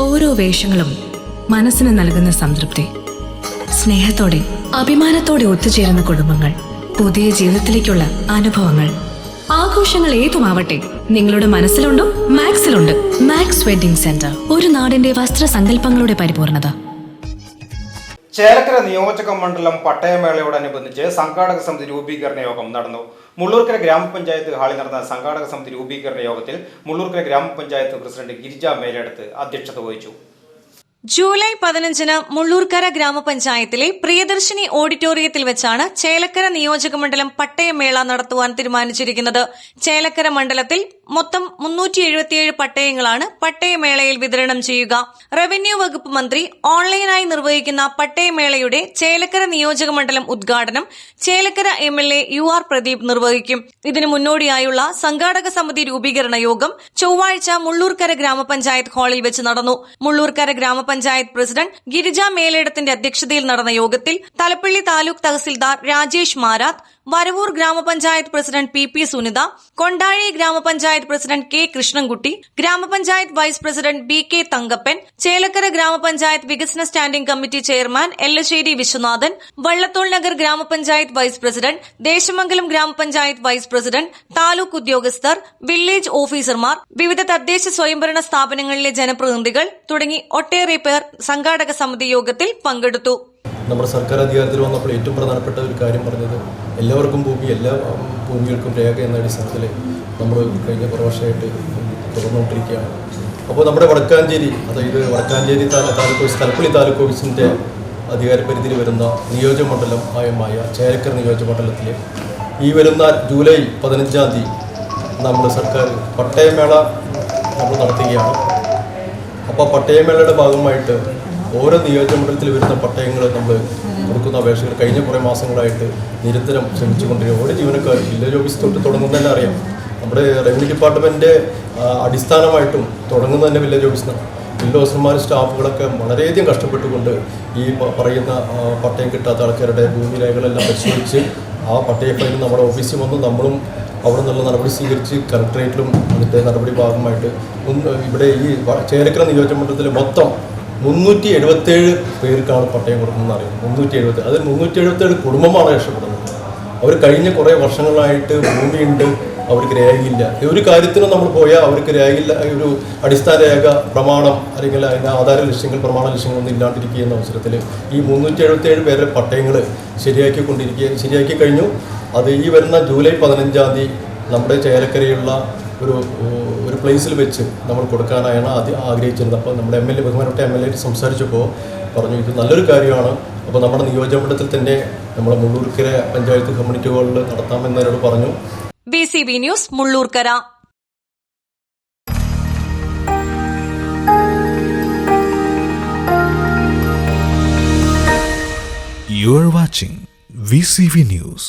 ഓരോ വേഷങ്ങളും മനസ്സിന് നൽകുന്ന സംതൃപ്തി. സ്നേഹത്തോടെ അഭിമാനത്തോടെ ഒത്തുചേരുന്ന കുടുംബങ്ങൾ, പുതിയ ജീവിതത്തിലേക്കുള്ള അനുഭവങ്ങൾ. ആഘോഷങ്ങൾ ഏതുമാവട്ടെ, നിങ്ങളുടെ മനസ്സിലുണ്ടോ? മാക്സിലുണ്ട്. മാക്സ് വെഡിംഗ് സെന്റർ, ഒരു നാടിന്റെ വസ്ത്രസങ്കല്പങ്ങളുടെ പരിപൂർണത. ചേലക്കര നിയോജക മണ്ഡലം പട്ടയമേളയോടനുബന്ധിച്ച് സംഘാടക സമിതി രൂപീകരണ യോഗം നടന്നു. മുള്ളൂർക്കര ഗ്രാമപഞ്ചായത്ത് ഹാളിൽ നടന്ന സംഘാടക സമിതി രൂപീകരണ യോഗത്തിൽ മുള്ളൂർക്കര ഗ്രാമപഞ്ചായത്ത് പ്രസിഡന്റ് ഗിരിജ മേലെടുത്ത് അധ്യക്ഷത വഹിച്ചു. ജൂലൈ 15-ന് മുള്ളൂർക്കര ഗ്രാമപഞ്ചായത്തിലെ പ്രിയദർശിനി ഓഡിറ്റോറിയത്തിൽ വെച്ചാണ് ചേലക്കര നിയോജകമണ്ഡലം പട്ടയമേള നടത്തുവാൻ തീരുമാനിച്ചിരിക്കുന്നത്. ചേലക്കര മണ്ഡലത്തിൽ മൊത്തം 377 പട്ടയങ്ങളാണ് പട്ടയമേളയിൽ വിതരണം ചെയ്യുക. റവന്യൂ വകുപ്പ് മന്ത്രി ഓൺലൈനായി നിർവഹിക്കുന്ന പട്ടയമേളയുടെ ചേലക്കര നിയോജകമണ്ഡലം ഉദ്ഘാടനം ചേലക്കര MLA UR പ്രദീപ് നിർവഹിക്കും. ഇതിനു മുന്നോടിയായുള്ള സംഘാടക സമിതി രൂപീകരണ യോഗം ചൊവ്വാഴ്ച മുള്ളൂർക്കര ഗ്രാമപഞ്ചായത്ത് ഹാളിൽ വെച്ച് നടന്നു. മുള്ളൂർക്കര ഗ്രാമപഞ്ചായത്ത് പ്രസിഡന്റ് ഗിരിജ മേലേടത്തിന്റെ അധ്യക്ഷതയിൽ നടന്ന യോഗത്തിൽ തലപ്പള്ളി താലൂക്ക് തഹസിൽദാർ രാജേഷ് മാരാത്ത്, വരവൂർ ഗ്രാമപഞ്ചായത്ത് പ്രസിഡന്റ് PP സുനിത, കൊണ്ടാഴി ഗ്രാമപഞ്ചായത്ത് president K Krishnankutty, grama panchayat vice president BK Thankappan, Chelakkara grama panchayat വികസന standing committee chairman Ellassery Viswanathan, Vallathol Nagar grama panchayat vice president, Desamangalam ഗ്രാമപഞ്ചായത്ത് വൈസ് പ്രസിഡന്റ്, താലൂക്ക് ഉദ്യോഗസ്ഥർ, വില്ലേജ് ഓഫീസർമാർ, വിവിധ തദ്ദേശ സ്വയംഭരണ സ്ഥാപനങ്ങളിലെ ജനപ്രതിനിധികൾ തുടങ്ങി ഒട്ടേറെ പേർ സംഘാടക സമിതി യോഗത്തിൽ പങ്കെടുത്തു. നമ്മുടെ സർക്കാർ അധികാരത്തിൽ വന്നപ്പോൾ ഏറ്റവും പ്രധാനപ്പെട്ട ഒരു കാര്യം പറഞ്ഞത് എല്ലാവർക്കും ഭൂമി, എല്ലാ ഭൂമികൾക്കും രേഖ എന്ന അടിസ്ഥാനത്തിൽ നമ്മൾ കഴിഞ്ഞ കുറേ വർഷമായിട്ട് തുറന്നുകൊണ്ടിരിക്കുകയാണ്. അപ്പോൾ നമ്മുടെ വടക്കാഞ്ചേരി, അതായത് വടക്കാഞ്ചേരി താലൂക്ക് ഓഫീസ്, തലപ്പള്ളി താലൂക്ക് ഓഫീസിൻ്റെ അധികാരപരിധിയിൽ വരുന്ന നിയോജകമണ്ഡലം ആയ ചേലക്കര നിയോജകമണ്ഡലത്തിൽ ഈ വരുന്ന ജൂലൈ 15-ാം തീയതി നമ്മൾ സർക്കാർ പട്ടയമേള നമ്മൾ നടത്തുകയാണ്. അപ്പോൾ പട്ടയമേളയുടെ ഭാഗമായിട്ട് ഓരോ നിയോജകമണ്ഡലത്തിൽ വരുന്ന പട്ടയങ്ങൾ നമ്മൾ കൊടുക്കുന്ന അപേക്ഷകൾ കഴിഞ്ഞ കുറേ മാസങ്ങളായിട്ട് നിരന്തരം ശ്രമിച്ചുകൊണ്ടിരിക്കും. ഓരോ ജീവനക്കാരും വില്ലേജ് ഓഫീസ് തൊട്ട് തുടങ്ങുന്നതന്നെ അറിയാം. നമ്മുടെ റവന്യൂ ഡിപ്പാർട്ട്മെൻറ്റിൻ്റെ അടിസ്ഥാനമായിട്ടും തുടങ്ങുന്ന തന്നെ വില്ലേജ് ഓഫീസിനാണ്. വില്ലേജ് ഓഫീസർമാർ, സ്റ്റാഫുകളൊക്കെ വളരെയധികം കഷ്ടപ്പെട്ടുകൊണ്ട് ഈ പറയുന്ന പട്ടയം കിട്ടാത്ത ആൾക്കാരുടെ ഭൂമി രേഖകളെല്ലാം പരിശോധിച്ച് ആ പട്ടയ ഫയൽ നമ്മുടെ ഓഫീസിൽ വന്ന് നമ്മളും അവിടെ നിന്നുള്ള നടപടി സ്വീകരിച്ച് കളക്ടറേറ്റിലും അതിൻ്റെ നടപടി ഭാഗമായിട്ട് ഇവിടെ ഈ ചേലക്കര നിയോജകമണ്ഡലത്തിൽ മൊത്തം 377 പേർക്കാണ് പട്ടയം കൊടുക്കുന്നതെന്ന് അറിയാം. 377, അതിൽ 377 കുടുംബമാണ് രക്ഷപ്പെടുന്നത്. അവർ കഴിഞ്ഞ കുറേ വർഷങ്ങളായിട്ട് ഭൂമിയുണ്ട്, അവർക്ക് രേഖയില്ല. ഒരു കാര്യത്തിനും നമ്മൾ പോയാൽ അവർക്ക് രേഖയില്ല, ഒരു അടിസ്ഥാന രേഖ, പ്രമാണം അല്ലെങ്കിൽ അതിൻ്റെ ആധാര ലക്ഷ്യങ്ങൾ, പ്രമാണ ലക്ഷ്യങ്ങളൊന്നും ഇല്ലാണ്ടിരിക്കുന്ന അവസരത്തിൽ ഈ 377 പേരുടെ പട്ടയങ്ങൾ ശരിയാക്കി കഴിഞ്ഞു. അത് ഈ വരുന്ന ജൂലൈ 15-ാം തീയതി നമ്മുടെ ചേലക്കരയുള്ള ഒരു പ്ലേസിൽ വെച്ച് നമ്മൾ കൊടുക്കാനായാണ് ആഗ്രഹിച്ചിരുന്നത്. അപ്പോൾ നമ്മുടെ ബഹുമാനപ്പെട്ട MLA സംസാരിച്ചപ്പോൾ പറഞ്ഞു ഇത് നല്ലൊരു കാര്യമാണ്. അപ്പോൾ നമ്മുടെ നിയോജകമണ്ഡലത്തിൽ തന്നെ നമ്മളെ മുള്ളൂർക്കര പഞ്ചായത്ത് കമ്മ്യൂണിറ്റി ഹാളിൽ നടത്താമെന്നവരോട് പറഞ്ഞു. BCB news, Mullurkara. You are watching VCV News.